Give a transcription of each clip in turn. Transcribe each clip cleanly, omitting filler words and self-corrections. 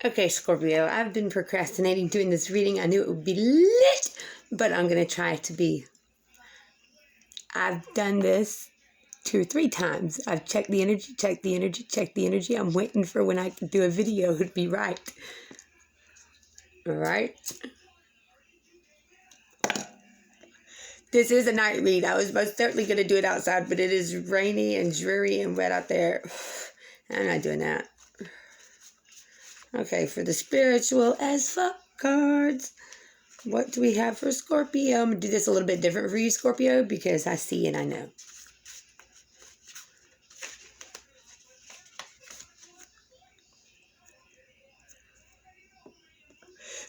Okay, Scorpio, I've been procrastinating doing this reading. I knew it would be lit, but I'm going to try to be. I've done this 2 or 3 times. I've checked the energy, checked the energy, checked the energy. I'm waiting for when I can do a video to be right. All right? This is a night read. I was most certainly going to do it outside, but it is rainy and dreary and wet out there. I'm not doing that. Okay, for the spiritual as fuck cards, what do we have for Scorpio? I'm going to do this a little bit different for you, Scorpio, because I see and I know.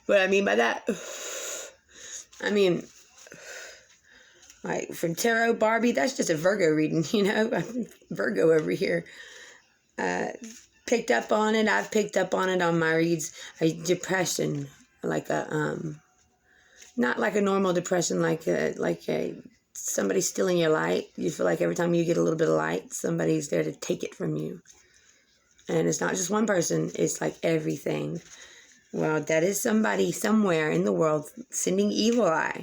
What I mean by that, I mean, like from Tarot Barbie, that's just a Virgo reading, you know? I'm Virgo over here. Picked up on it. I've picked up on it on my reads. A depression, like a not like a normal depression, like a somebody stealing your light. You feel like every time you get a little bit of light, somebody's there to take it from you. And it's not just one person. It's like everything. Well, that is somebody somewhere in the world sending evil eye,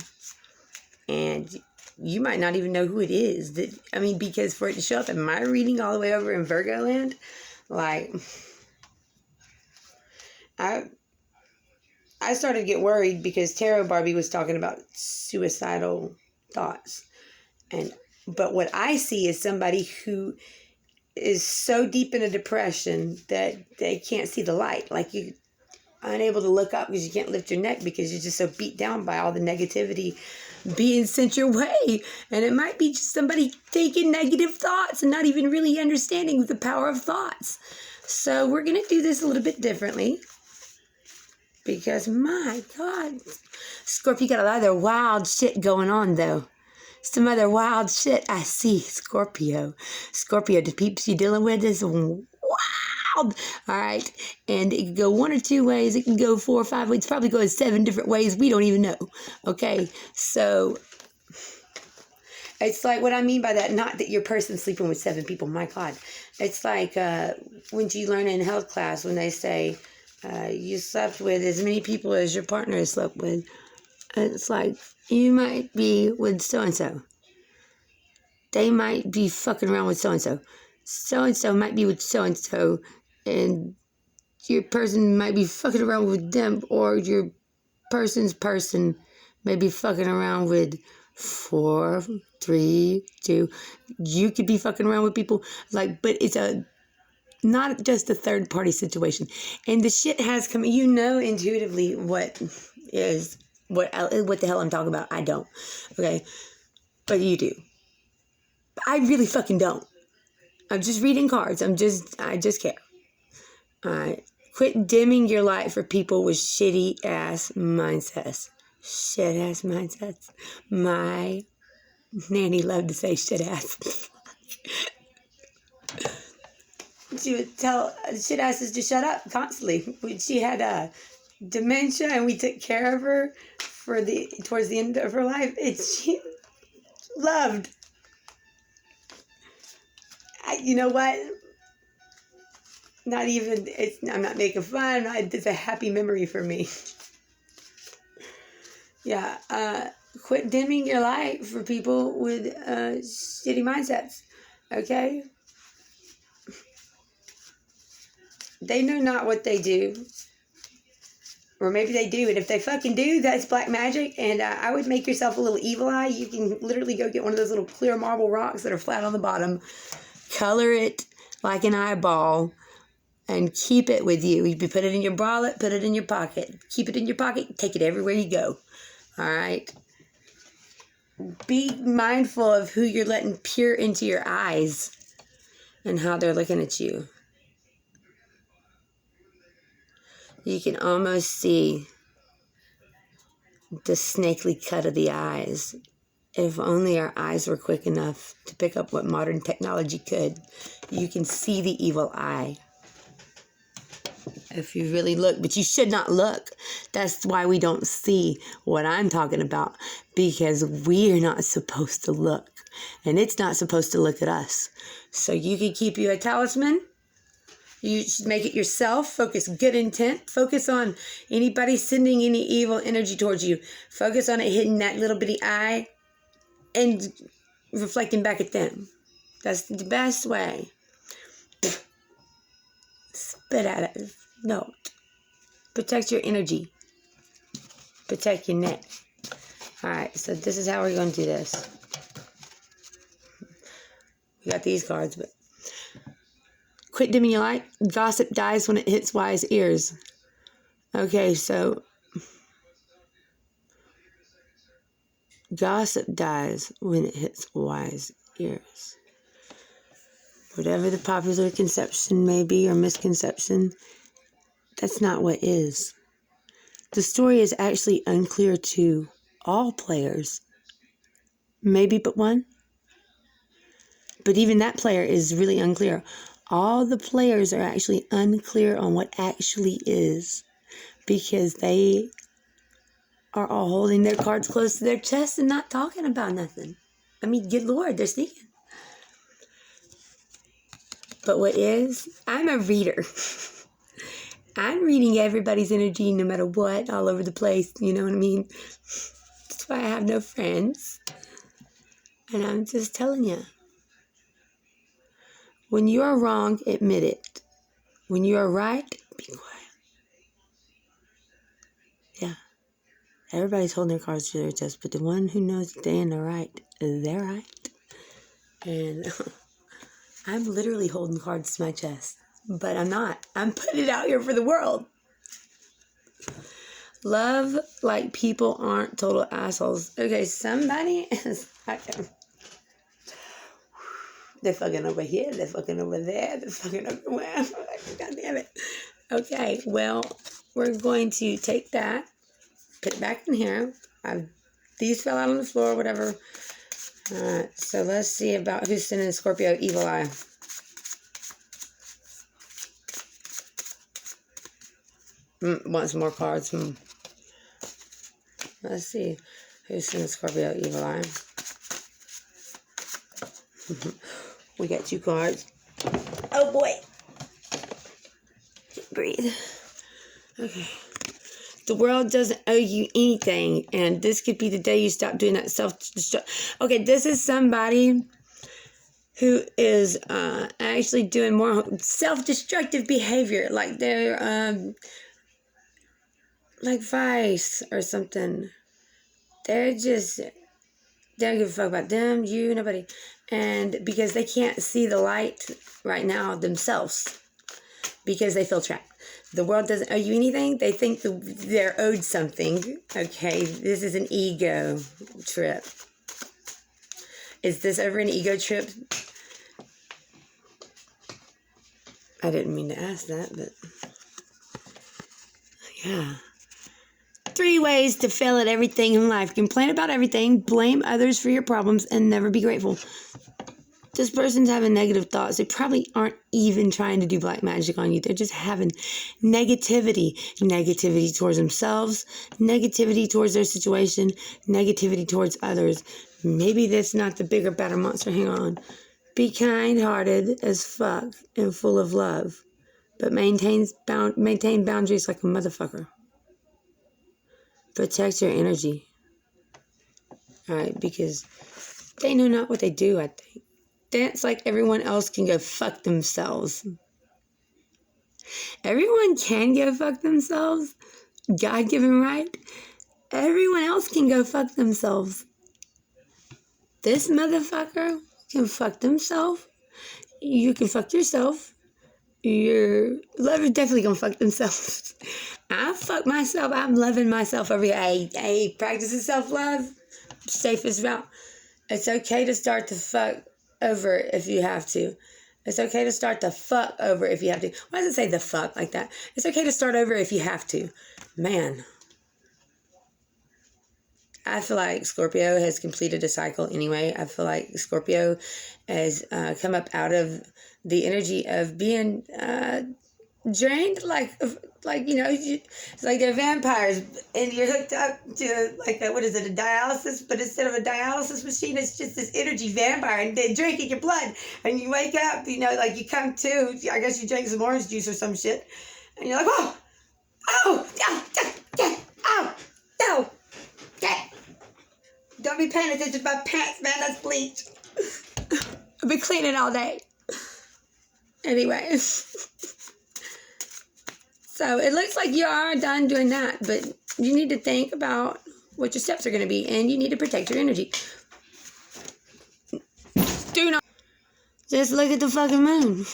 and you might not even know who it is. I mean, because for it to show up in my reading all the way over in Virgo land. Like, I started to get worried because Tarot Barbie was talking about suicidal thoughts. But what I see is somebody who is so deep in a depression that they can't see the light. Like, you're unable to look up because you can't lift your neck because you're just so beat down by all the negativity being sent your way. And it might be just somebody taking negative thoughts and not even really understanding the power of thoughts. So we're going to do this a little bit differently because, my God, Scorpio, you got a lot of other wild shit going on, though. Some other wild shit I see, Scorpio. Scorpio, the peeps you're dealing with is wild. All right, and it can go 1 or 2 ways. It can go 4 or 5 ways. It's probably going 7 different ways. We don't even know. Okay, so it's like, what I mean by that, not that your person's sleeping with 7 people. My God, it's like when you learn in health class when they say you slept with as many people as your partner has slept with. It's like you might be with so and so. They might be fucking around with so and so. So and so might be with so and so. And your person might be fucking around with them, or your person's person may be fucking around with 4, 3, 2. You could be fucking around with people, like, but it's not just a third party situation. And the shit has come, you know, intuitively what the hell I'm talking about. I don't, okay, but you do. I really fucking don't. I'm just reading cards. I just care. All right. Quit dimming your light for people with shitty ass mindsets. Shit ass mindsets. My nanny loved to say shit ass. She would tell shit asses to shut up constantly. She had dementia, and we took care of her towards the end of her life. She loved. You know what? I'm not making fun. It's a happy memory for me. Yeah. Quit dimming your light for people with shitty mindsets. Okay? They know not what they do. Or maybe they do. And if they fucking do, that's black magic. And I would make yourself a little evil eye. You can literally go get one of those little clear marble rocks that are flat on the bottom. Color it like an eyeball. And keep it with you. You put it in your wallet, put it in your pocket. Keep it in your pocket, take it everywhere you go. All right? Be mindful of who you're letting peer into your eyes and how they're looking at you. You can almost see the snakely cut of the eyes. If only our eyes were quick enough to pick up what modern technology could. You can see the evil eye. If you really look, but you should not look. That's why we don't see what I'm talking about, because we are not supposed to look, and it's not supposed to look at us. So you can keep you a talisman, You should make it yourself. Focus good intent. Focus on anybody sending any evil energy towards you. Focus on it hitting that little bitty eye and reflecting back at them. That's the best way. Spit at it. No. Protect your energy. Protect your neck. Alright, so this is how we're going to do this. We got these cards, but quit dimming your light. Gossip dies when it hits wise ears. Okay, so gossip dies when it hits wise ears. Whatever the popular conception may be or misconception, that's not what is. The story is actually unclear to all players. Maybe but one. But even that player is really unclear. All the players are actually unclear on what actually is, because they are all holding their cards close to their chest and not talking about nothing. I mean, good Lord, they're sneaking. But what is, I'm a reader. I'm reading everybody's energy no matter what, all over the place. You know what I mean? That's why I have no friends. And I'm just telling you. When you are wrong, admit it. When you are right, be quiet. Yeah. Everybody's holding their cards to their chest, but the one who knows that they're in the right, they're right. And I'm literally holding cards to my chest, but I'm not. I'm putting it out here for the world. Love like people aren't total assholes. Okay, somebody is fucking. They're fucking over here. They're fucking over there. They're fucking everywhere. God damn it. Okay, well, we're going to take that, put it back in here. These fell out on the floor, whatever. So let's see about who's sending Scorpio evil eye. Want some more cards? Let's see who's sending Scorpio evil eye. We got 2 cards. Oh boy. Breathe. Okay. The world doesn't owe you anything, and this could be the day you stop doing that self-destruct. Okay, this is somebody who is actually doing more self-destructive behavior, like they're like Vice or something. They don't give a fuck about them, you, nobody. And because they can't see the light right now themselves, because they feel trapped. The world doesn't owe you anything. They think they're owed something. Okay, this is an ego trip. Is this ever an ego trip? I didn't mean to ask that, but yeah. 3 ways to fail at everything in life. Complain about everything, blame others for your problems, and never be grateful. This person's having negative thoughts. They probably aren't even trying to do black magic on you. They're just having negativity. Negativity towards themselves, negativity towards their situation, negativity towards others. Maybe that's not the bigger, better monster. Hang on. Be kind-hearted as fuck and full of love, but maintain boundaries like a motherfucker. Protect your energy. All right, because they know not what they do, I think. Dance like everyone else can go fuck themselves. Everyone can go fuck themselves. God-given right. Everyone else can go fuck themselves. This motherfucker can fuck themselves. You can fuck yourself. Your lover definitely gonna fuck themselves. I fuck myself. I'm loving myself every day. Hey, practicing self-love. Safest route. It's okay to start to fuck over if you have to. It's okay to start to fuck over if you have to. Why does it say the fuck like that? It's okay to start over if you have to. Man. I feel like Scorpio has completed a cycle anyway. I feel like Scorpio has come up out of the energy of being drained, like you know, it's like they're vampires, and you're hooked up to like what is it, a dialysis? But instead of a dialysis machine, it's just this energy vampire, and they drink in your blood, and you wake up, you know, like you come to. I guess you drink some orange juice or some shit, and you're like, oh, oh, yeah, yeah, yeah, oh, no, yeah. Don't be paying attention to my pants, man. That's bleach. I've been cleaning all day. Anyway. So it looks like you are done doing that, but you need to think about what your steps are going to be, and you need to protect your energy. Do not just look at the fucking moon.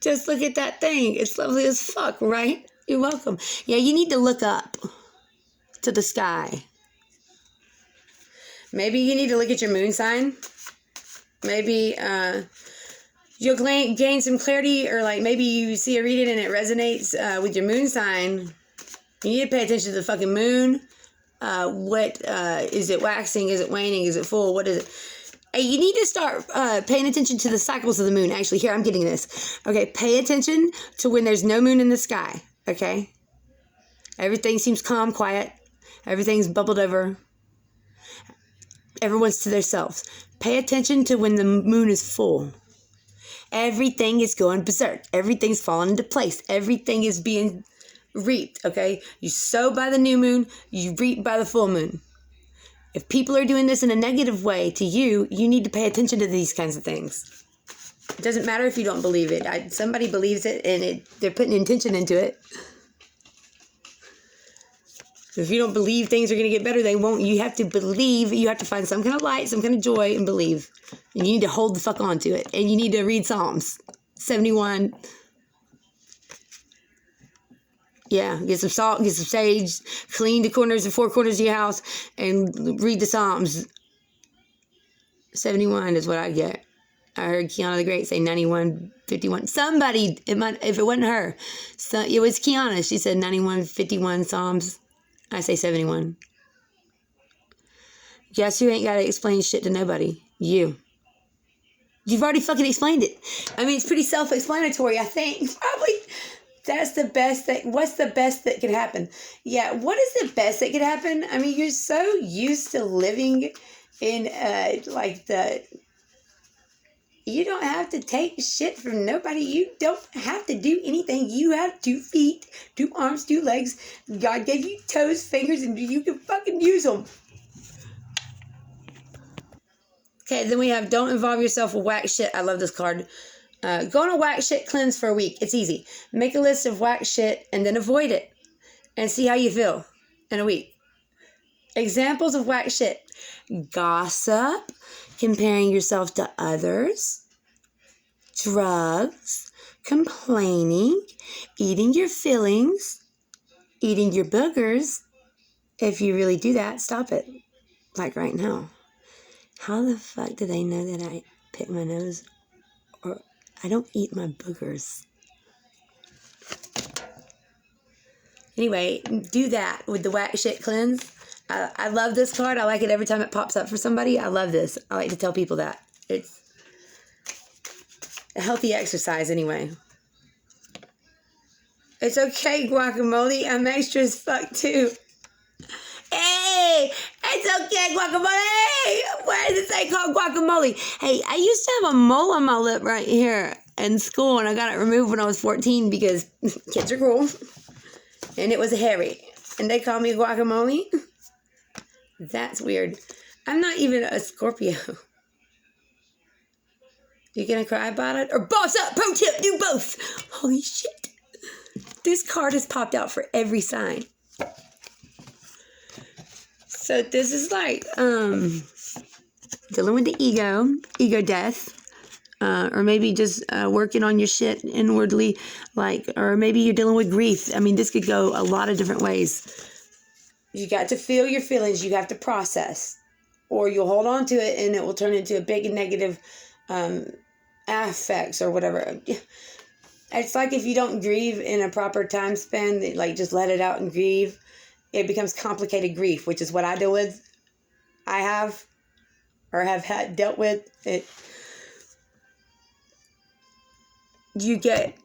Just look at that thing. It's lovely as fuck, right? You're welcome. Yeah, you need to look up to the sky. Maybe you need to look at your moon sign. Maybe you'll gain some clarity, or like maybe you see a reading and it resonates with your moon sign. You need to pay attention to the fucking moon. What is it waxing? Is it waning? Is it full? What is it? Hey, you need to start paying attention to the cycles of the moon. Actually, here, I'm getting this. Okay, pay attention to when there's no moon in the sky. Okay? Everything seems calm, quiet. Everything's bubbled over. Everyone's to themselves. Pay attention to when the moon is full. Everything is going berserk. Everything's falling into place. Everything is being reaped, okay? You sow by the new moon, you reap by the full moon. If people are doing this in a negative way to you, you need to pay attention to these kinds of things. It doesn't matter if you don't believe it. Somebody believes it, and they're putting intention into it. If you don't believe things are going to get better, they won't. You have to believe. You have to find some kind of light, some kind of joy, and believe. And you need to hold the fuck on to it. And you need to read Psalms 71. Yeah, get some salt, get some sage, clean the four corners of your house, and read the Psalms. 71 is what I get. I heard Kiana the Great say 91:51. Somebody, if it wasn't her, so it was Kiana. She said 91:51 Psalms. I say 71. Guess who ain't got to explain shit to nobody? You. You've already fucking explained it. I mean, it's pretty self-explanatory, I think. Probably. That's the best what's the best that could happen? Yeah, what is the best that could happen? I mean, you're so used to living in, you don't have to take shit from nobody. You don't have to do anything. You have 2 feet, 2 arms, 2 legs. God gave you toes, fingers, and you can fucking use them. Okay, then we have don't involve yourself with whack shit. I love this card. Go on a whack shit cleanse for a week. It's easy. Make a list of whack shit and then avoid it. And see how you feel in a week. Examples of whack shit. Gossip. Comparing yourself to others. Drugs. Complaining. Eating your feelings. Eating your boogers. If you really do that, stop it. Like right now. How the fuck do they know that I pick my nose? Or I don't eat my boogers. Anyway, do that with the whack shit cleanse. I love this card. I like it every time it pops up for somebody. I love this. I like to tell people that. It's a healthy exercise anyway. It's okay, guacamole. I'm extra as fuck too. Hey, it's okay, guacamole. Why does it say called guacamole? Hey, I used to have a mole on my lip right here in school, and I got it removed when I was 14 because kids are cool. And it was hairy. And they call me guacamole. That's weird. I'm not even a Scorpio. You gonna cry about it? Or boss up, pro tip, do both. Holy shit. This card has popped out for every sign. So this is like dealing with the ego death. Or maybe just working on your shit inwardly, or maybe you're dealing with grief. I mean, this could go a lot of different ways. You got to feel your feelings. You have to process, or you'll hold on to it and it will turn into a big and negative affects or whatever. It's like if you don't grieve in a proper time span, just let it out and grieve, it becomes complicated grief, which is what I deal with. I have dealt with it. You get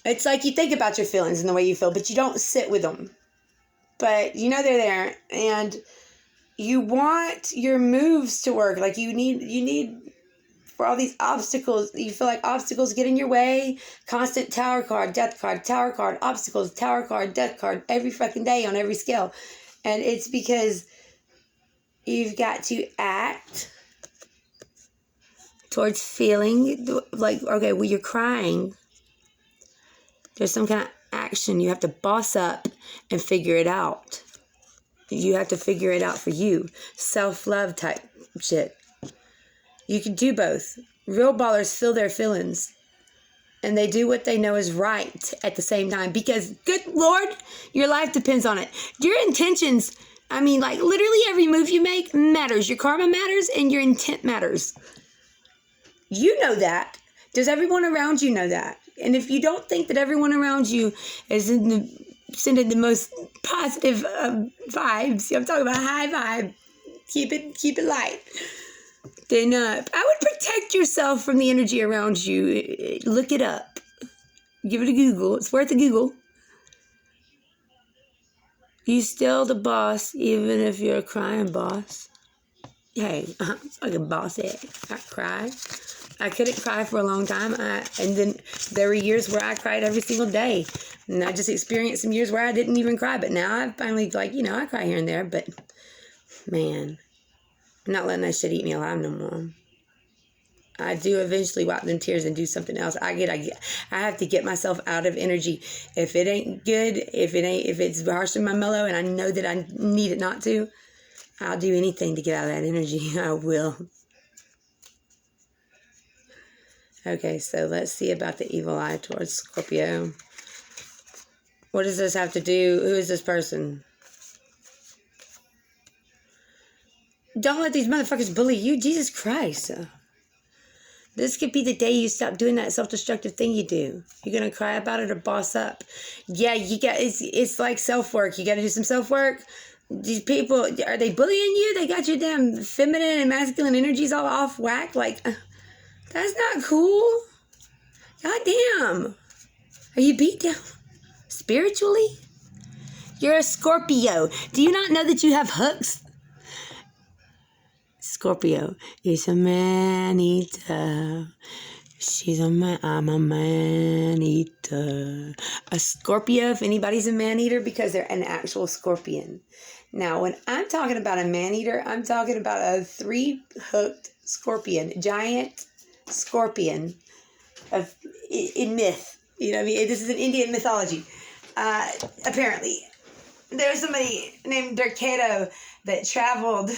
It's like you think about your feelings and the way you feel, but you don't sit with them. But you know they're there, and you want your moves to work. Like you need for all these obstacles. You feel like obstacles get in your way. Constant tower card, death card, tower card, obstacles, tower card, death card, every fucking day on every scale. And it's because you've got to act towards feeling like, okay, well, you're crying. There's some kind of action. You have to boss up and figure it out. You have to figure it out for you. Self-love type shit. You can do both. Real ballers feel their feelings. And they do what they know is right at the same time. Because, good Lord, your life depends on it. Your intentions, I mean, like, literally every move you make matters. Your karma matters and your intent matters. You know that. Does everyone around you know that? And if you don't think that everyone around you is sending the most positive vibes, I'm talking about high vibe, keep it light, then I would protect yourself from the energy around you. Look it up. Give it a Google. It's worth a Google. You still the boss, even if you're a crying boss. Hey, I'm like a boss. I cry. I couldn't cry for a long time. And then there were years where I cried every single day. And I just experienced some years where I didn't even cry. But now I finally, like, you know, I cry here and there. But, man, I'm not letting that shit eat me alive no more. I do eventually wipe them tears and do something else. I have to get myself out of energy. If it ain't good, if it's harsh in my mellow and I know that I need it not to, I'll do anything to get out of that energy. I will. Okay, so let's see about the evil eye towards Scorpio. What does this have to do? Who is this person? Don't let these motherfuckers bully you. Jesus Christ. This could be the day you stop doing that self-destructive thing you do. You're going to cry about it or boss up. Yeah, it's like self-work. You got to do some self-work. These people, are they bullying you? They got your damn feminine and masculine energies all off whack. Like, that's not cool. God damn. Are you beat down spiritually? You're a Scorpio. Do you not know that you have hooks? Scorpio is a man-eater. She's a man. I'm a man-eater. A Scorpio, if anybody's a man-eater, because they're an actual scorpion. Now, when I'm talking about a man-eater, I'm talking about a 3-hooked scorpion. Giant scorpion in myth. You know what I mean? This is an Indian mythology. Apparently. There's somebody named Derketo that traveled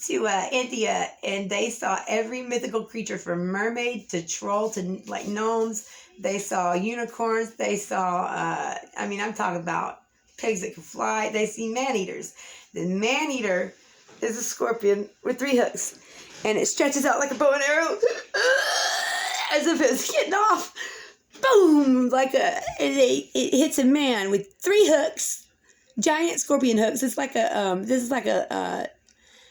to India, and they saw every mythical creature from mermaid to troll to like gnomes. They saw unicorns. They saw, I'm talking about pigs that can fly. They see man-eaters. The man-eater is a scorpion with 3 hooks, and it stretches out like a bow and arrow as if it's getting off. Boom! It hits a man with 3 hooks, giant scorpion hooks. It's like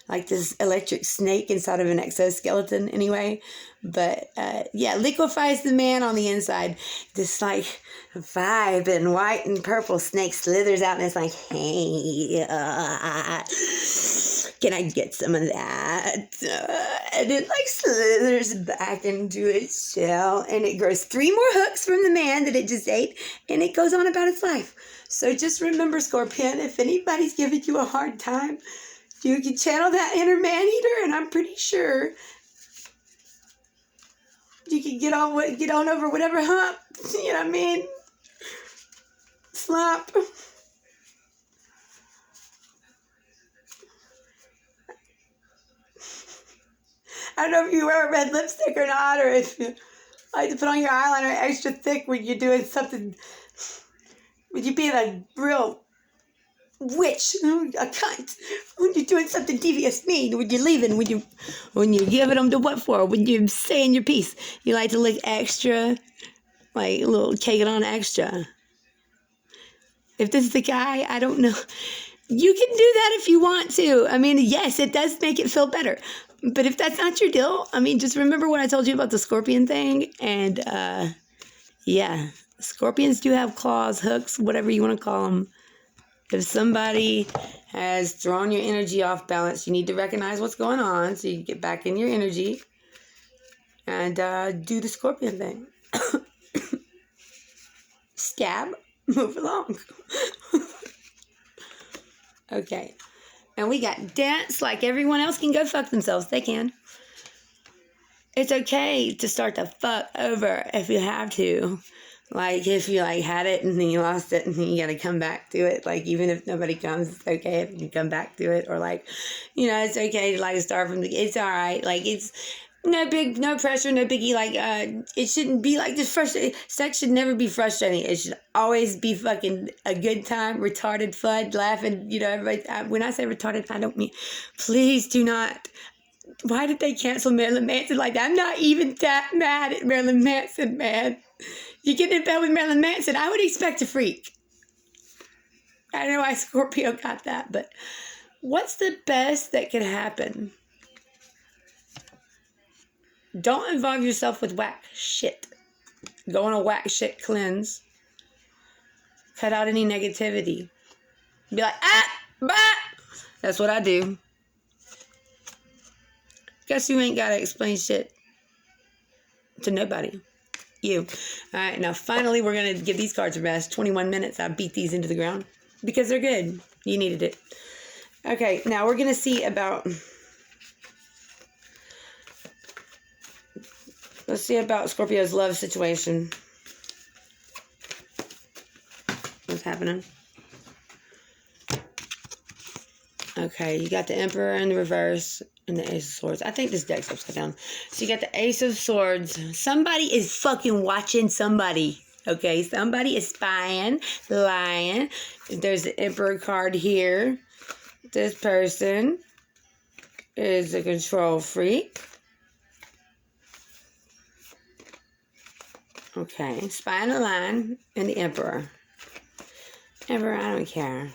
like this electric snake inside of an exoskeleton anyway. But, liquefies the man on the inside. This, like, vibe and white and purple snake slithers out and it's like, hey, can I get some of that? And it, like, slithers back into its shell. And it grows 3 more hooks from the man that it just ate. And it goes on about its life. So just remember, Scorpion, if anybody's giving you a hard time, you can channel that inner man-eater, and I'm pretty sure you can get on over whatever hump, you know what I mean? Slump. I don't know if you wear a red lipstick or not, or if you like to put on your eyeliner extra thick when you're doing something, when you're being a real witch, a cunt, when you're doing something devious, mean, when you're leaving, when you're giving them to what for, when you're saying your piece, you like to look extra, like a little take it on extra. If this is the guy, I don't know. You can do that if you want to. I mean, yes, it does make it feel better. But if that's not your deal, I mean, just remember what I told you about the scorpion thing, and Yeah. Scorpions do have claws, hooks, whatever you want to call them. If somebody has thrown your energy off balance, you need to recognize what's going on so you get back in your energy and do the scorpion thing. Stab, move along. Okay. And we got dance like everyone else can go fuck themselves. They can. It's okay to start the fuck over if you have to. Like, if you, like, had it and then you lost it and then you got to come back to it. Like, even if nobody comes, it's okay if you come back to it. Or, like, you know, it's okay to, like, start from the... It's all right. Like, it's no pressure, no biggie. Like, it shouldn't be, like, just frustrating. Sex should never be frustrating. It should always be fucking a good time, retarded fun, laughing. You know, everybody... when I say retarded, I don't mean... Please do not... Why did they cancel Marilyn Manson like that? I'm not even that mad at Marilyn Manson, man. You get in bed with Marilyn Manson, I would expect a freak. I don't know why Scorpio got that, but what's the best that could happen? Don't involve yourself with whack shit. Go on a whack shit cleanse. Cut out any negativity. Be like, bah! That's what I do. Guess you ain't gotta explain shit to nobody. You. All right, now finally we're going to give these cards a rest. 21 minutes. I beat these into the ground because they're good. You needed it. Okay, now we're going to see about... Let's see about Scorpio's love situation. What's happening? Okay, you got the Emperor in the reverse and the Ace of Swords. I think this deck's upside down. So you got the Ace of Swords. Somebody is fucking watching somebody. Okay, somebody is spying, lying. There's the Emperor card here. This person is a control freak. Okay, spying a line and the Emperor. Emperor, I don't care.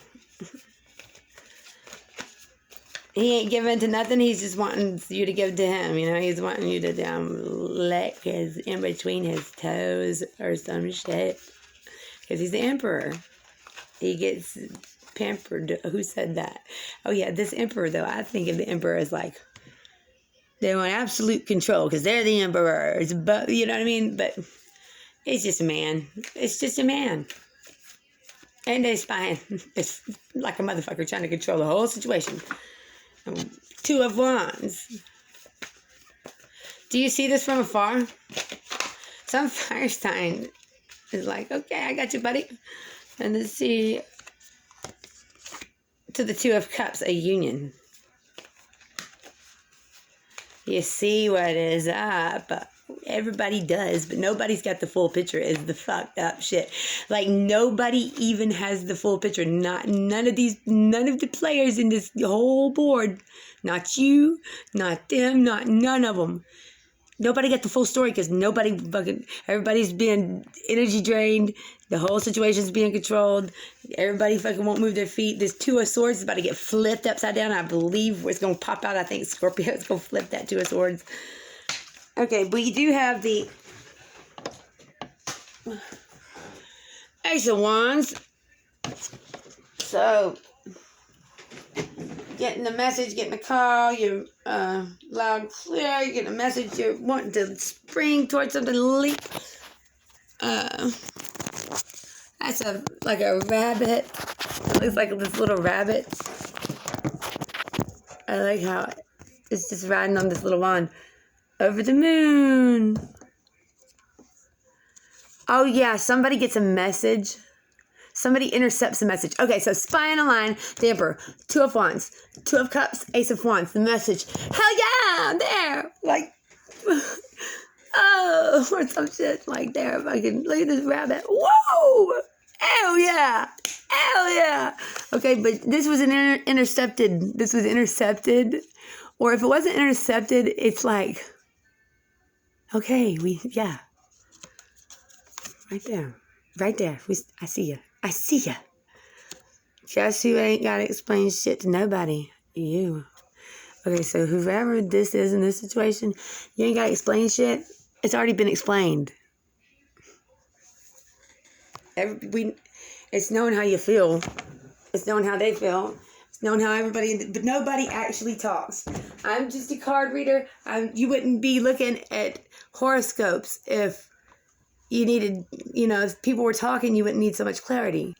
He ain't giving to nothing. He's just wanting you to give to him. You know, he's wanting you to lick his in between his toes or some shit. Because he's the Emperor. He gets pampered. Who said that? Oh, yeah, this Emperor, though. I think of the Emperor as like, they want absolute control because they're the emperors. But, you know what I mean? But it's just a man. It's just a man. And they're spying. It's like a motherfucker trying to control the whole situation. Two of Wands. Do you see this from afar? Some fire sign is like, okay, I got you, buddy. And let's see, to the Two of Cups, a union. You see what is up. Everybody does, but nobody's got the full picture is the fucked up shit. Like, nobody even has the full picture. None of the players in this whole board, not you, not them, none of them. Nobody got the full story because everybody's being energy drained. The whole situation's being controlled. Everybody fucking won't move their feet. This Two of Swords is about to get flipped upside down. I believe it's going to pop out. I think Scorpio is going to flip that Two of Swords. Okay, we do have the Ace of Wands. So, getting the message, getting the call, you're loud and clear, you're getting a message, you're wanting to spring towards something, leap. That's like a rabbit. It looks like this little rabbit. I like how it's just riding on this little wand. Over the moon. Oh, yeah. Somebody gets a message. Somebody intercepts a message. Okay, so spy on a line. The Emperor. Two of Wands. Two of Cups. Ace of Wands. The message. Hell yeah! I'm there! Like, oh, or some shit like there. If I can look at this rabbit. Whoa! Hell yeah! Hell yeah! Okay, but this was intercepted. This was intercepted. Or if it wasn't intercepted, it's like... Okay, yeah. Right there. Right there. I see you. I see you. Guess who ain't got to explain shit to nobody? You. Okay, so whoever this is in this situation, you ain't got to explain shit. It's already been explained. It's knowing how you feel. It's knowing how they feel. It's knowing how but nobody actually talks. I'm just a card reader. You wouldn't be looking at horoscopes if you needed, if people were talking, you wouldn't need so much clarity.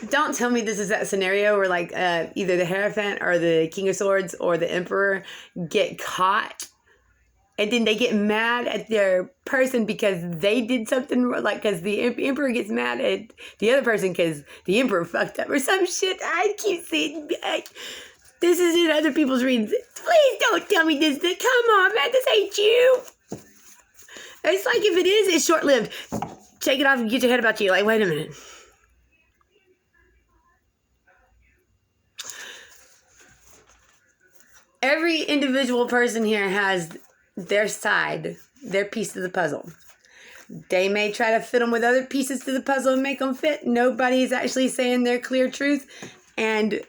Don't tell me this is that scenario where like either the Hierophant or the King of Swords or the Emperor get caught. And then they get mad at their person because they did something, like, because the emperor gets mad at the other person because the emperor fucked up or some shit. I keep saying, this is in other people's readings. Please don't tell me this. Come on, man, this ain't you. It's like, if it is, it's short-lived. Take it off and get your head about you. Like, wait a minute. Every individual person here has their side, their piece of the puzzle. They may try to fit them with other pieces to the puzzle and make them fit. Nobody's actually saying their clear truth. And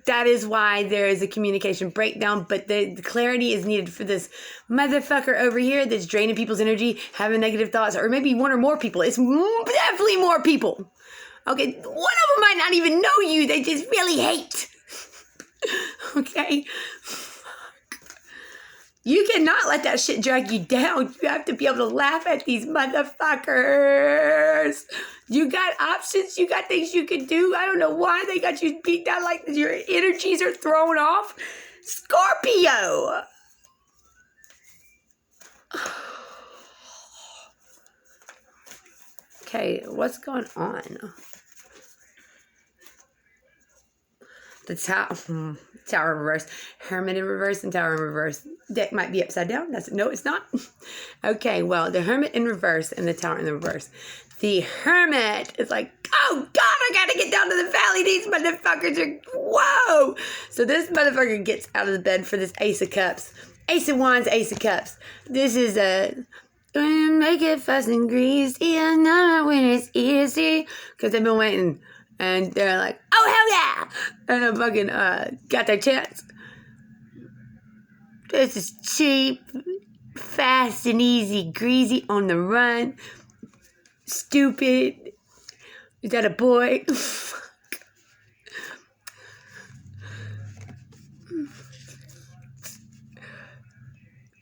that is why there is a communication breakdown. But the clarity is needed for this motherfucker over here that's draining people's energy, having negative thoughts, or maybe one or more people. It's definitely more people. Okay, one of them might not even know you. They just really hate. Okay? You cannot let that shit drag you down. You have to be able to laugh at these motherfuckers. You got options. You got things you can do. I don't know why they got you beat down like this. Your energies are thrown off. Scorpio. Okay, what's going on? The Tower in reverse, Hermit in reverse, and Tower in reverse. Deck might be upside down. No, it's not. Okay, well, the Hermit in reverse and the Tower in the reverse. The Hermit is like, oh God, I gotta get down to the valley. These motherfuckers are, whoa. So this motherfucker gets out of the bed for this Ace of Cups. Ace of Wands, Ace of Cups. This is make it fast and greasy, and not when it's easy. Because they've been waiting. And they're like, oh, hell yeah! And I fucking got their chance. This is cheap, fast and easy, greasy, on the run. Stupid. Is that a boy? Is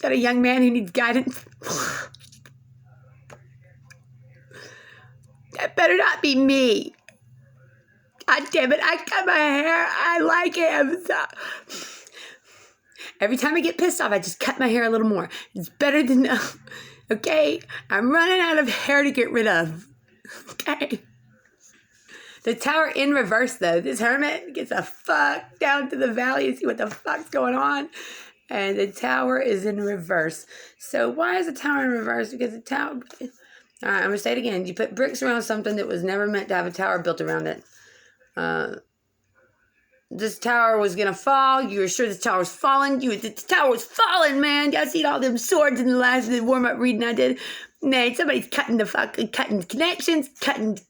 that a young man who needs guidance? That better not be me. God damn it, I cut my hair. I like him. So. Every time I get pissed off, I just cut my hair a little more. It's better than... Okay? I'm running out of hair to get rid of. Okay? The Tower in reverse, though. This Hermit gets the fuck down to the valley and see what the fuck's going on. And the Tower is in reverse. So why is the Tower in reverse? Because the Tower... All right, I'm going to say it again. You put bricks around something that was never meant to have a tower built around it. This tower was gonna fall. You were sure this tower was falling. The tower was falling, man. Y'all seen all them swords in the last warm-up reading I did? Man, somebody's cutting connections, cutting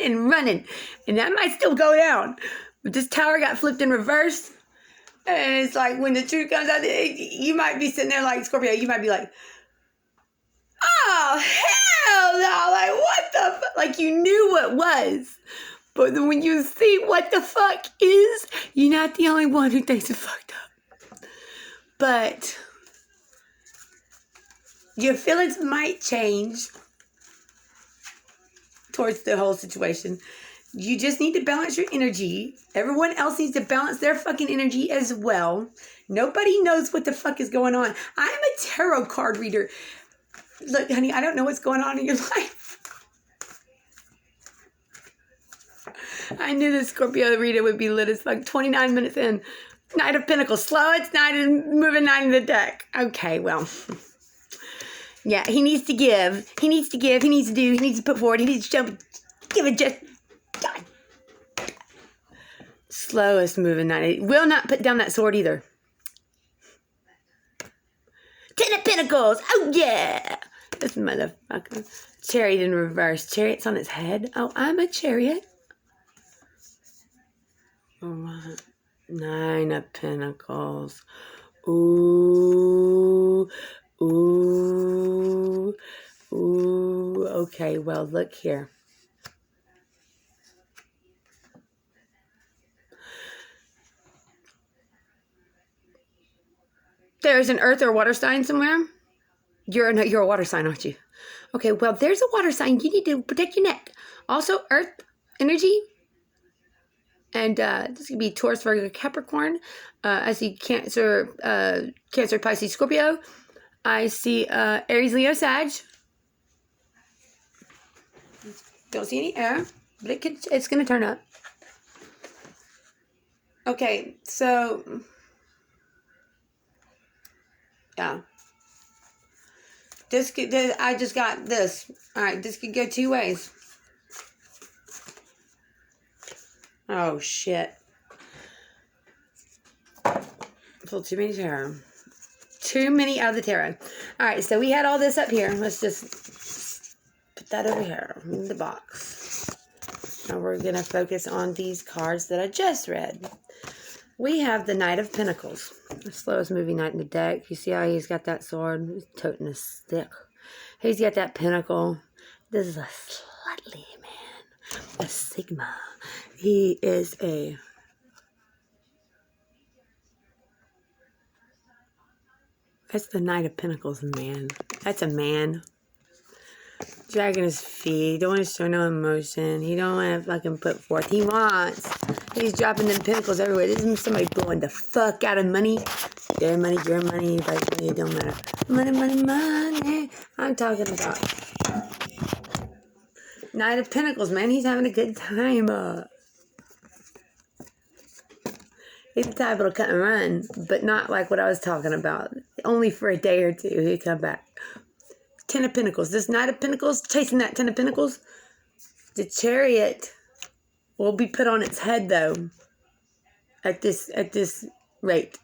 and running. And that might still go down. But this tower got flipped in reverse. And it's like, when the truth comes out, you might be sitting there like, Scorpio, you might be like, oh, hell no. Like, what the fuck? Like, you knew what was. But then when you see what the fuck is, you're not the only one who thinks it's fucked up. But your feelings might change towards the whole situation. You just need to balance your energy. Everyone else needs to balance their fucking energy as well. Nobody knows what the fuck is going on. I'm a tarot card reader. Look, honey, I don't know what's going on in your life. I knew the Scorpio reader would be lit as fuck. 29 minutes in. Knight of Pentacles. Slow. It's moving 9 in the deck. Okay, well. Yeah, he needs to give. He needs to give. He needs to do. He needs to put forward. He needs to jump. Give it just. God. Slowest moving 9. Will not put down that sword either. 10 of Pentacles. Oh, yeah. This motherfucker. Chariot in reverse. Chariot's on its head. Oh, I'm a chariot. Alright. 9 of Pentacles. Ooh. Ooh. Ooh. Okay, well, look here. There's an earth or water sign somewhere. You're a water sign, aren't you? Okay, well, there's a water sign. You need to protect your neck. Also, earth energy. And this could be Taurus, Virgo, Capricorn. I see Cancer, Pisces, Scorpio. I see Aries, Leo, Sag. Don't see any air, but it's going to turn up. Okay, so yeah. I just got this. All right, this could go two ways. Oh, shit. Pulled too many tarot. Too many out of the tarot. All right, so we had all this up here. Let's just put that over here in the box. Now we're going to focus on these cards that I just read. We have the Knight of Pentacles. The slowest moving knight in the deck. You see how he's got that sword? He's toting a stick. He's got that pentacle. This is a slightly man. A Sigma. He is a... That's the Knight of Pentacles, man. That's a man. Dragging his feet. He don't want to show no emotion. He don't want to fucking put forth. He wants. He's dropping them pentacles everywhere. This is somebody blowing the fuck out of money. Their money, your money. Like, it don't matter. Money, money, money. I'm talking about Knight of Pentacles, man. He's having a good time. He's the type that'll cut and run, but not like what I was talking about. Only for a day or two. He'll come back. Ten of Pentacles. This Knight of Pentacles, chasing that Ten of Pentacles. The Chariot will be put on its head, though, at this rate.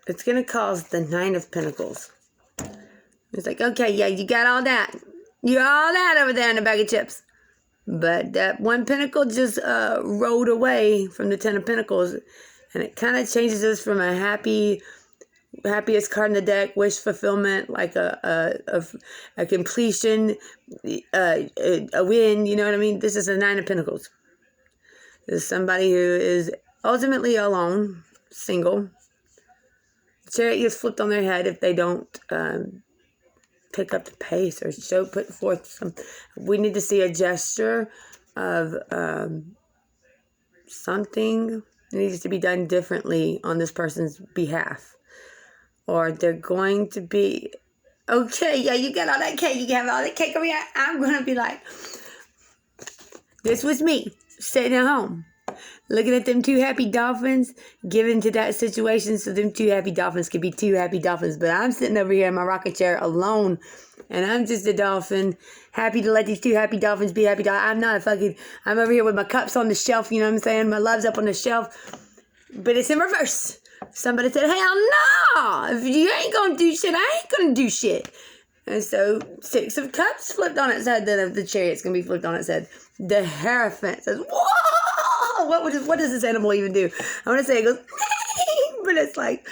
It's going to cause the Nine of Pentacles. It's like, okay, yeah, you got all that. You got all that over there in the bag of chips. But that one pentacle just rolled away from the Ten of Pentacles. And it kind of changes us from a happiest card in the deck, wish fulfillment, like a completion, a win, you know what I mean? This is a Nine of Pentacles. This is somebody who is ultimately alone, single. Chariot gets flipped on their head if they don't pick up the pace or put forth some. We need to see a gesture of something that needs to be done differently on this person's behalf. Or they're going to be, okay, yeah, you got all that cake. You have all that cake over here. I'm going to be like, this was me sitting at home, looking at them two happy dolphins, given to that situation so them two happy dolphins could be two happy dolphins. But I'm sitting over here in my rocket chair alone, and I'm just a dolphin, happy to let these two happy dolphins be happy dolphins. I'm over here with my cups on the shelf, you know what I'm saying? My love's up on the shelf, but it's in reverse. Somebody said, hell no, if you ain't gonna do shit, I ain't gonna do shit. And so, Six of Cups flipped on its head, then the Chariot's gonna be flipped on its head. The Hierophant says, whoa! What does this animal even do? I want to say it goes, but it's like,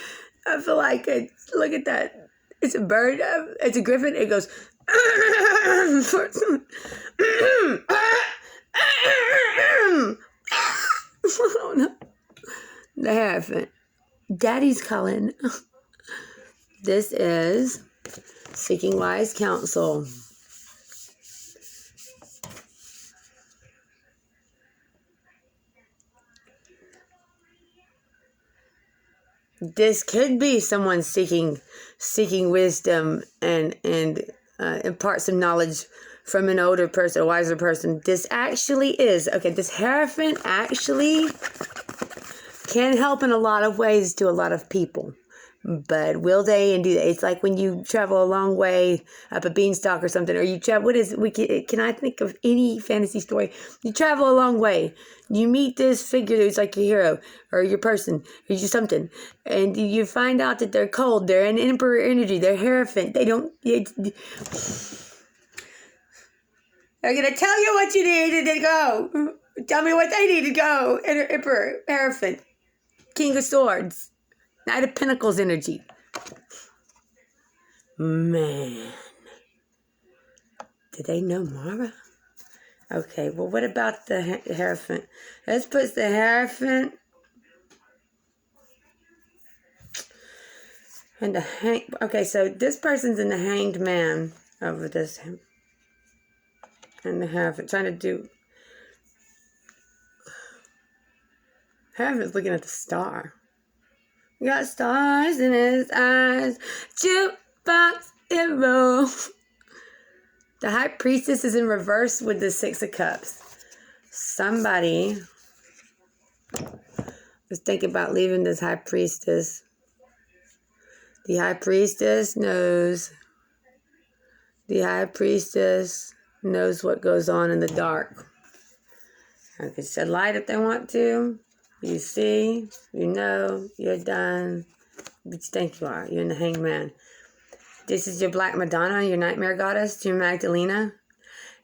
I feel like, look at that. It's a bird, it's a griffin, it goes, oh no. The Hierophant. Daddy's calling. This is Seeking Wise Counsel. This could be someone seeking wisdom and impart some knowledge from an older person, a wiser person. This actually is, okay, this Hierophant actually can help in a lot of ways to a lot of people. But will they and do they? It's like when you travel a long way up a beanstalk or something, or you travel, can I think of any fantasy story? You travel a long way. You meet this figure who's like your hero or your person or you something, and you find out that they're cold. They're an emperor energy. They're Hierophant. They're going to tell you what you need to go. Tell me what they need to go. Emperor, Hierophant, King of Swords. Knight of Pentacles energy. Man. Do they know Mara? Okay, well, what about the Hierophant? Let's put the Hierophant and the hang. Okay, so this person's in the Hanged Man over this. And the Hierophant trying to do. Hierophant's looking at the star. He got stars in his eyes. Jukebox hero. The High Priestess is in reverse with the Six of Cups. Somebody was thinking about leaving this High Priestess. The High Priestess knows. The High Priestess knows what goes on in the dark. I can shed light if they want to. You see, you know, you're done. But you think you are. You're in the Hanged Man. This is your Black Madonna, your Nightmare Goddess, your Magdalena.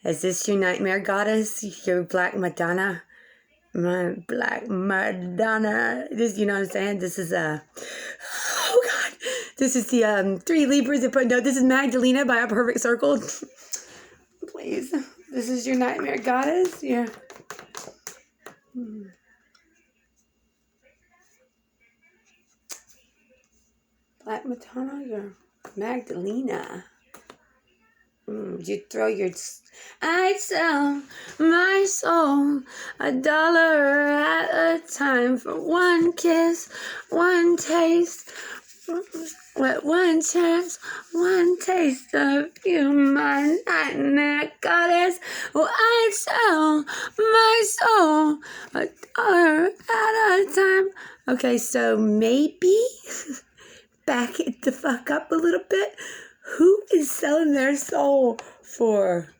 Is this your Nightmare Goddess, your Black Madonna? My Black Madonna. This, you know what I'm saying? This is oh God. This is the 3 Libras that put, no, this is Magdalena by A Perfect Circle. Please. This is your Nightmare Goddess. Yeah. Black Madonna, your Magdalena. You throw your... I sell my soul $1 at a time for one kiss, one taste, one chance, one taste of you, my Nightmare Goddess. Well, I sell my soul $1 at a time. Okay, so maybe back it the fuck up a little bit. Who is selling their soul for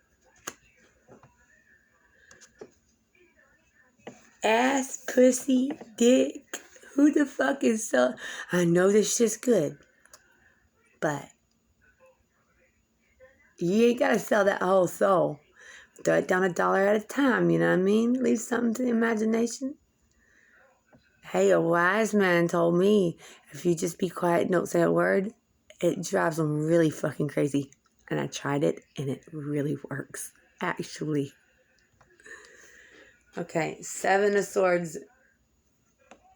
ass, pussy, dick? Who the fuck is selling? I know this shit's good, but you ain't gotta sell that whole soul. Throw it down $1 at a time, you know what I mean? Leave something to the imagination. Hey, a wise man told me, if you just be quiet and don't say a word, it drives them really fucking crazy. And I tried it, and it really works, actually. Okay, 7 of Swords.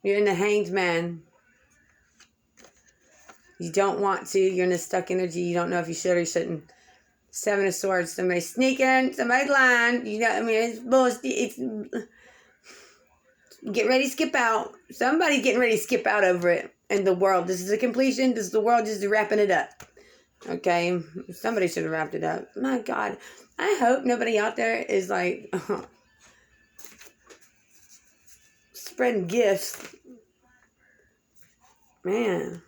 You're in the Hanged Man. You don't want to. You're in a stuck energy. You don't know if you should or shouldn't. 7 of Swords. Somebody sneaking. Somebody lying. You know, I mean, it's bullshit. It's... Get ready to skip out. Somebody's getting ready to skip out over it in the world. This is a completion. This is the world just wrapping it up. Okay? Somebody should have wrapped it up. My God. I hope nobody out there is like spreading gifts. Man.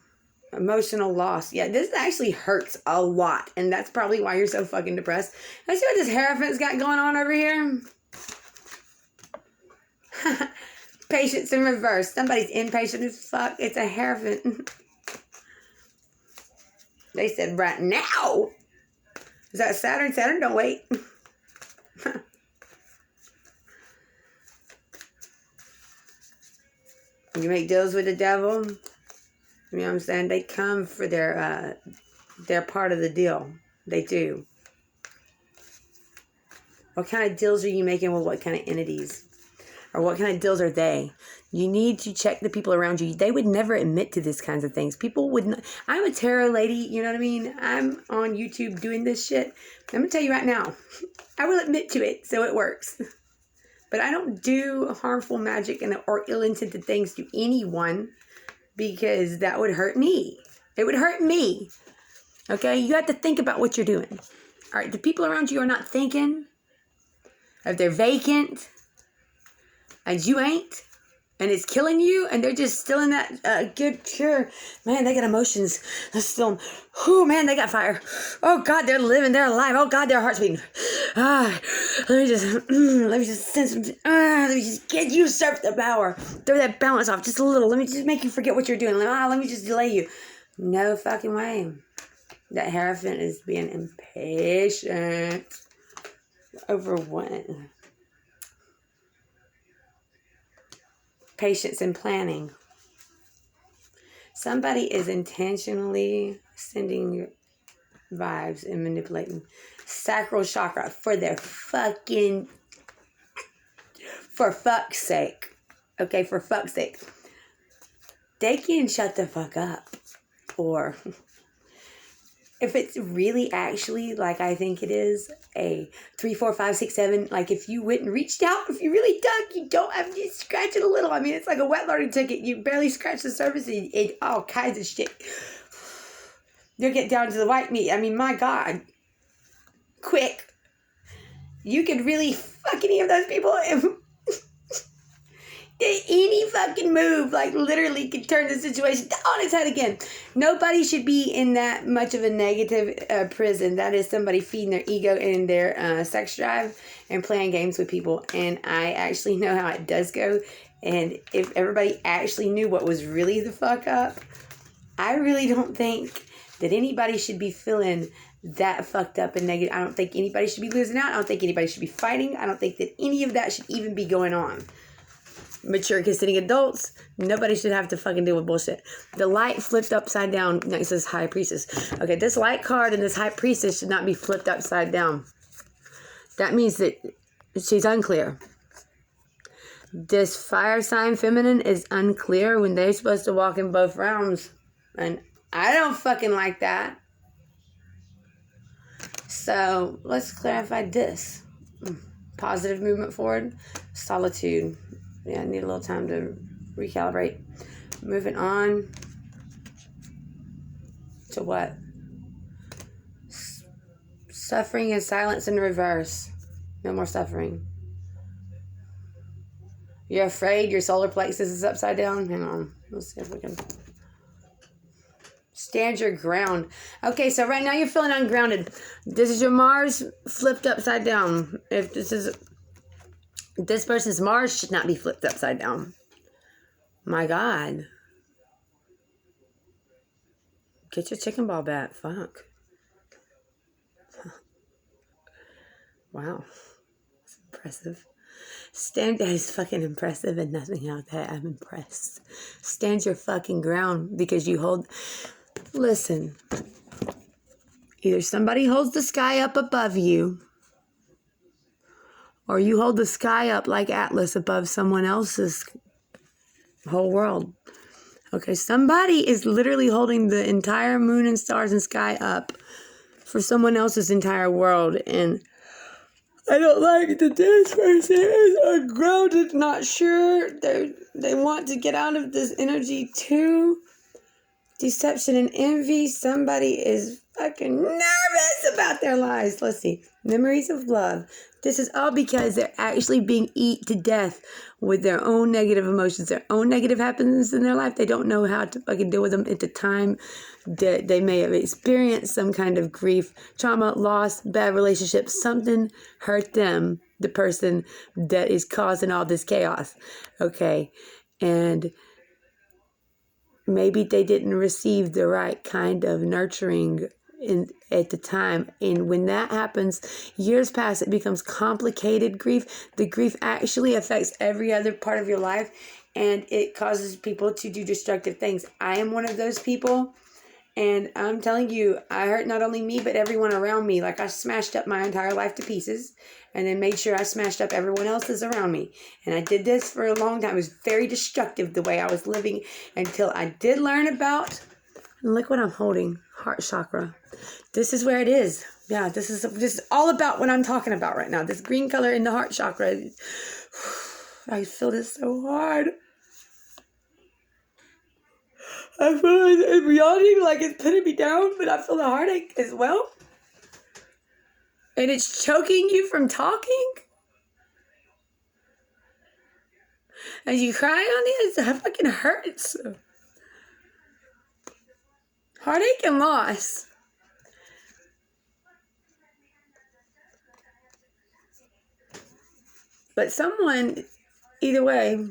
Emotional loss. Yeah, this actually hurts a lot. And that's probably why you're so fucking depressed. I see what this Hierophant's got going on over here. Patience in reverse. Somebody's impatient as fuck. It's a Hierophant. They said right now. Is that Saturn? Saturn, don't wait. You make deals with the devil. You know what I'm saying? They come for their part of the deal. They do. What kind of deals are you making with what kind of entities? Or what kind of deals are they? You need to check the people around you. They would never admit to these kinds of things. People would not. I'm a tarot lady, you know what I mean? I'm on YouTube doing this shit. I'm going to tell you right now. I will admit to it, so it works. But I don't do harmful magic or ill-intended things to anyone because that would hurt me. It would hurt me. Okay? You have to think about what you're doing. All right? The people around you are not thinking. If they're vacant and you ain't, and it's killing you, and they're just still in that good, pure, man, they got emotions. They're still, oh, man, they got fire. Oh, God, they're living, they're alive. Oh, God, their heart's beating. Let me just sense, let me just get you, surf the power. Throw that balance off just a little. Let me just make you forget what you're doing. Let me just delay you. No fucking way. That Hierophant is being impatient. Over what? Patience and planning. Somebody is intentionally sending vibes and manipulating. Sacral chakra, for fuck's sake. Okay, for fuck's sake. They can shut the fuck up. Or if it's really actually like I think it is, a 3, 4, 5, 6, 7, like if you went and reached out, if you really dug, you don't have to scratch it a little. I mean, it's like a wet learning ticket. You barely scratch the surface and all kinds of shit. You'll get down to the white meat. I mean, my God. Quick. You could really fuck any of those people. Any fucking move, like, literally could turn the situation on its head again. Nobody should be in that much of a negative prison. That is somebody feeding their ego and their sex drive and playing games with people. And I actually know how it does go. And if everybody actually knew what was really the fuck up, I really don't think that anybody should be feeling that fucked up and negative. I don't think anybody should be losing out. I don't think anybody should be fighting. I don't think that any of that should even be going on. Mature, consenting adults, nobody should have to fucking deal with bullshit. The light flipped upside down next to this high priestess. Okay, this light card and this high priestess should not be flipped upside down. That means that she's unclear. This fire sign feminine is unclear when they're supposed to walk in both realms. And I don't fucking like that. So let's clarify this. Positive movement forward. Solitude. Yeah, I need a little time to recalibrate. Moving on to what? Suffering and silence in reverse. No more suffering. You're afraid your solar plexus is upside down? Hang on. Let's see if we can. Stand your ground. Okay, so right now you're feeling ungrounded. This is your Mars flipped upside down. If this person's Mars should not be flipped upside down. My God. Get your chicken ball back. Fuck. Wow. That's impressive. That is fucking impressive and nothing out there. I'm impressed. Stand your fucking ground because you hold... Listen. Either somebody holds the sky up above you, or you hold the sky up like Atlas above someone else's whole world. Okay, somebody is literally holding the entire moon and stars and sky up for someone else's entire world. And I don't like that this person is ungrounded, not sure. They want to get out of this energy too. Deception and envy. Somebody is fucking nervous about their lives. Let's see. Memories of love. This is all because they're actually being eat to death with their own negative emotions. Their own negative happens in their life. They don't know how to fucking deal with them at the time that they may have experienced some kind of grief, trauma, loss, bad relationships. Something hurt them, the person that is causing all this chaos. Okay. And maybe they didn't receive the right kind of nurturing at the time. And when that happens, years pass, it becomes complicated grief. The grief actually affects every other part of your life, and it causes people to do destructive things. I am one of those people, and I'm telling you, I hurt not only me, but everyone around me. Like, I smashed up my entire life to pieces, and then made sure I smashed up everyone else's around me. And I did this for a long time. It was very destructive the way I was living until I did learn about, and look what I'm holding, heart chakra. This is where it is. Yeah, this is all about what I'm talking about right now. This green color in the heart chakra. I feel this so hard. I feel it's reality, like it's putting me down, but I feel the heartache as well. And it's choking you from talking. As you cry on this, it fucking hurts. Heartache and loss. But someone, either way,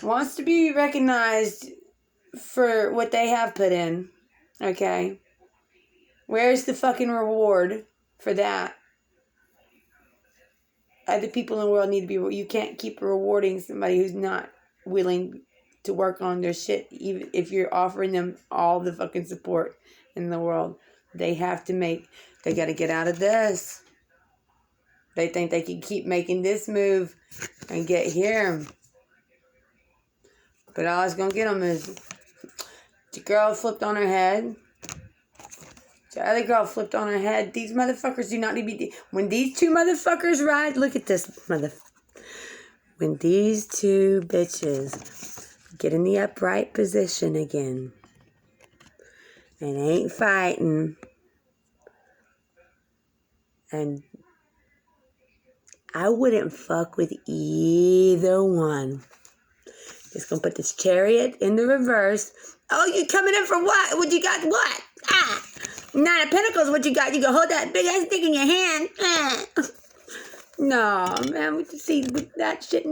wants to be recognized for what they have put in. Okay? Where's the fucking reward for that? Other people in the world need to be... You can't keep rewarding somebody who's not willing to work on their shit, even if you're offering them all the fucking support in the world. They got to get out of this. They think they can keep making this move and get here. But all it's going to get them is the girl flipped on her head. The other girl flipped on her head. These motherfuckers do not need to be... When these two motherfuckers ride... Look at this When these two bitches get in the upright position again and ain't fighting, and I wouldn't fuck with either one. Just gonna put this chariot in the reverse. Oh, you coming in for what? What you got? What? Ah! Nine of Pentacles, what you got? You can hold that big ass dick in your hand. Ah! No, man, we can see with that shit.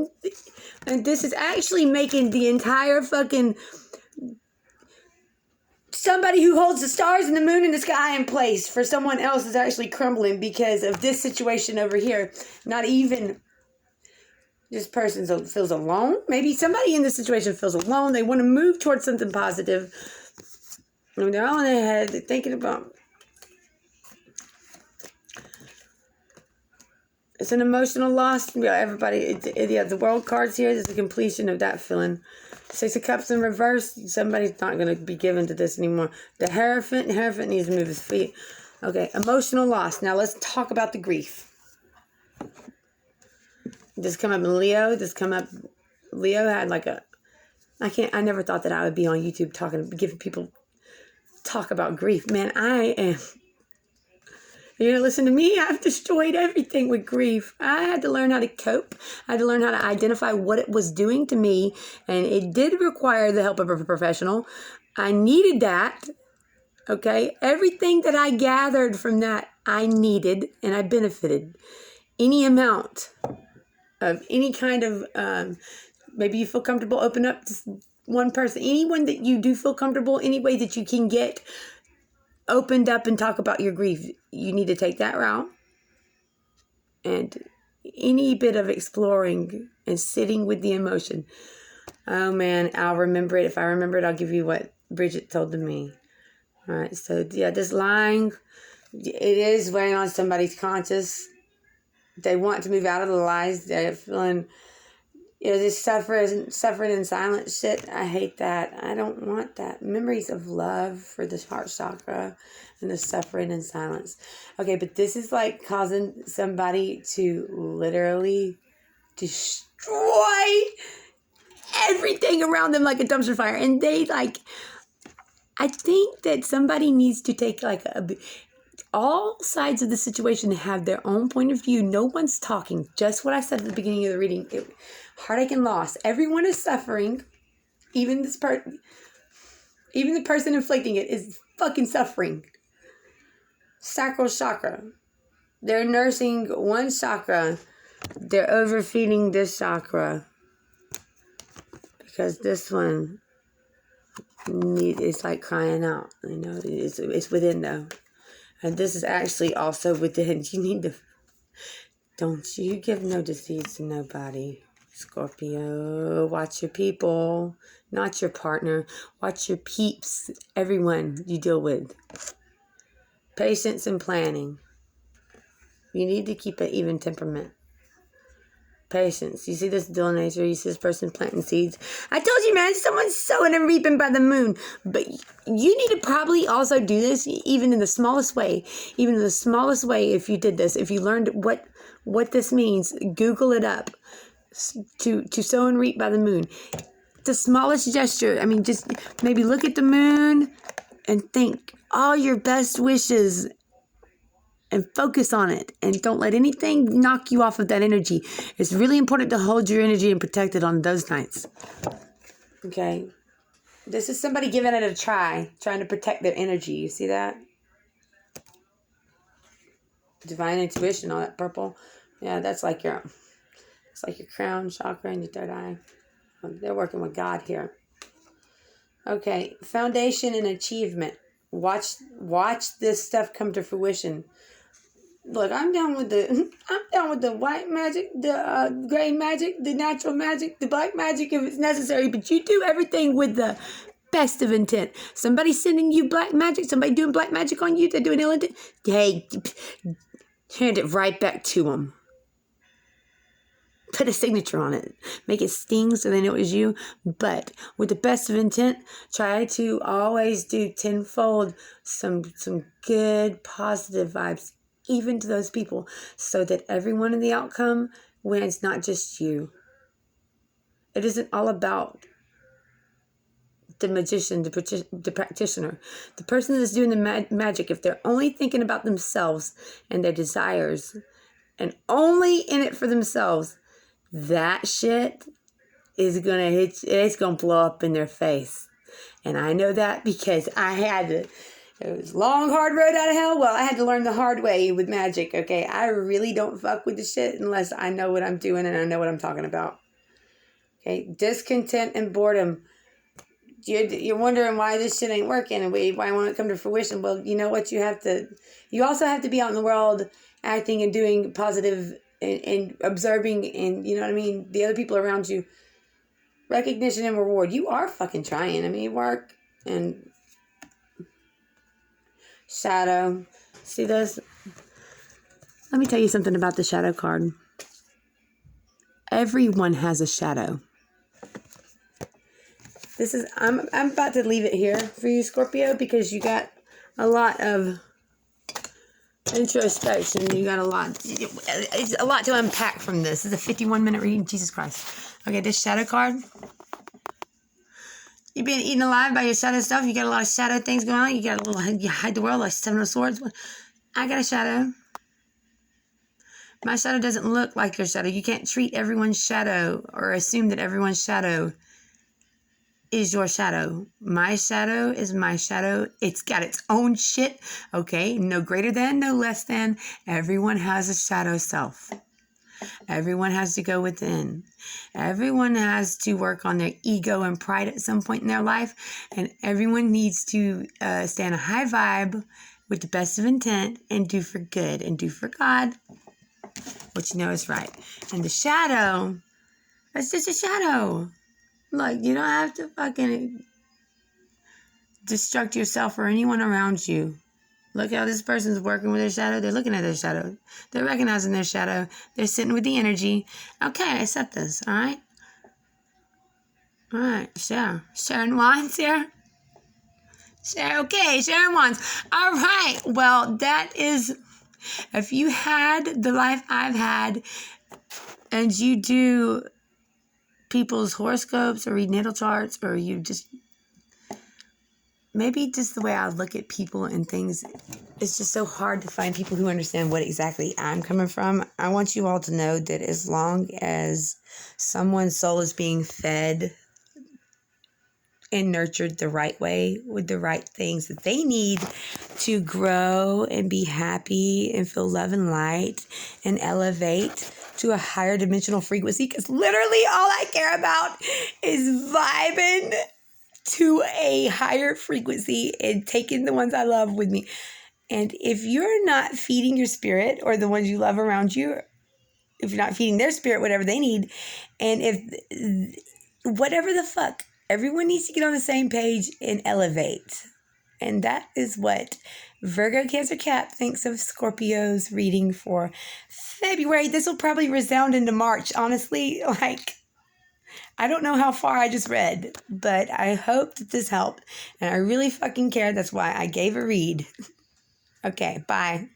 And this is actually making the entire fucking... Somebody who holds the stars and the moon and the sky in place for someone else is actually crumbling because of this situation over here. Not even... This person feels alone. Maybe somebody in this situation feels alone. They want to move towards something positive. And they're all in their head. They're thinking about... It's an emotional loss. Yeah, everybody... the world cards here is the completion of that feeling. Six of Cups in reverse. Somebody's not going to be given to this anymore. The Hierophant needs to move his feet. Okay, emotional loss. Now let's talk about the grief. This come up in Leo. Leo had like a... I never thought that I would be on YouTube giving people talk about grief. Man, I am... You're going to listen to me? I've destroyed everything with grief. I had to learn how to cope. I had to learn how to identify what it was doing to me. And it did require the help of a professional. I needed that. Okay? Everything that I gathered from that, I needed and I benefited. Any amount of any kind of, maybe you feel comfortable, open up to one person. Anyone that you do feel comfortable, any way that you can get opened up and talk about your grief, you need to take that route. And any bit of exploring and sitting with the emotion. Oh man, I'll remember it. If I remember it, I'll give you what Bridget told to me. All right, so yeah, this lying, it is weighing on somebody's conscious. They want to move out of the lies. They're feeling, this suffering in silence shit. I hate that. I don't want that. Memories of love for the heart chakra and the suffering in silence. Okay, but this is like causing somebody to literally destroy everything around them like a dumpster fire. And I think that somebody needs to take all sides of the situation have their own point of view. No one's talking. Just what I said at the beginning of the reading. Heartache and loss. Everyone is suffering. Even the person inflicting it is fucking suffering. Sacral chakra. They're nursing one chakra. They're overfeeding this chakra. Because this one is like crying out. It's within though. And this is actually also within. You need to... Don't you give no disease to nobody. Scorpio, watch your people, not your partner. Watch your peeps, everyone you deal with. Patience and planning. You need to keep an even temperament. Patience. You see this dual nature. You see this person planting seeds. I told you, man, someone's sowing and reaping by the moon. But you need to probably also do this even in the smallest way. Even in the smallest way, if you did this, if you learned what this means, Google it up. To sow and reap by the moon. The smallest gesture. Just maybe look at the moon and think all your best wishes and focus on it. And don't let anything knock you off of that energy. It's really important to hold your energy and protect it on those nights. Okay? This is somebody giving it a try. Trying to protect their energy. You see that? Divine intuition, all that purple. Yeah, that's like your... It's like your crown chakra and your third eye. They're working with God here. Okay, foundation and achievement. Watch this stuff come to fruition. Look, I'm down with the white magic, the gray magic, the natural magic, the black magic if it's necessary. But you do everything with the best of intent. Somebody sending you black magic, somebody doing black magic on you, they're doing ill intent. Hey, hand it right back to them. Put a signature on it. Make it sting so they know it was you. But with the best of intent, try to always do tenfold some good positive vibes, even to those people, so that everyone in the outcome wins, not just you. It isn't all about the magician, the practitioner. The person that's doing the magic, if they're only thinking about themselves and their desires and only in it for themselves, that shit is gonna hit. It's gonna blow up in their face, and I know that because it was a long, hard road out of hell. Well, I had to learn the hard way with magic. Okay, I really don't fuck with the shit unless I know what I'm doing and I know what I'm talking about. Okay, discontent and boredom. You're wondering why this shit ain't working and why won't it come to fruition? Well, you know what? You also have to be out in the world acting and doing positive and observing and, you know what I mean, the other people around you. Recognition and reward. You are fucking trying. I mean, work and shadow. See this? Let me tell you something about the shadow card. Everyone has a shadow. I'm about to leave it here for you, Scorpio, because you got a lot of introspection. You got it's a lot to unpack from this. This is a 51-minute reading. Jesus Christ. Okay, this shadow card. You've been eaten alive by your shadow stuff. You got a lot of shadow things going on. You hide the world like Seven of Swords. I got a shadow. My shadow doesn't look like your shadow. You can't treat everyone's shadow or assume that everyone's shadow is your shadow. My shadow is my shadow. It's got its own shit. Okay, no greater than, no less than. Everyone has a shadow self. Everyone has to go within. Everyone has to work on their ego and pride at some point in their life. And everyone needs to stay on a high vibe with the best of intent and do for good and do for God what you know is right. And the shadow, that's just a shadow. Look, you don't have to fucking destruct yourself or anyone around you. Look how this person's working with their shadow. They're looking at their shadow. They're recognizing their shadow. They're sitting with the energy. Okay, I accept this. All right? All right, share. Sharon Wands here. Share. Okay, Sharon Wands. All right. Well, that is... If you had the life I've had and you do people's horoscopes or read natal charts or you just... Maybe just the way I look at people and things, it's just so hard to find people who understand what exactly I'm coming from. I want you all to know that as long as someone's soul is being fed and nurtured the right way with the right things that they need to grow and be happy and feel love and light and elevate to a higher dimensional frequency, because literally all I care about is vibing to a higher frequency and taking the ones I love with me. And if you're not feeding your spirit or the ones you love around you, if you're not feeding their spirit whatever they need, and if whatever the fuck, everyone needs to get on the same page and elevate. And that is what Virgo, Cancer, Cap thinks of Scorpio's reading for February. This will probably resound into March, honestly. I don't know how far I just read, but I hope that this helped. And I really fucking care. That's why I gave a read. Okay, bye.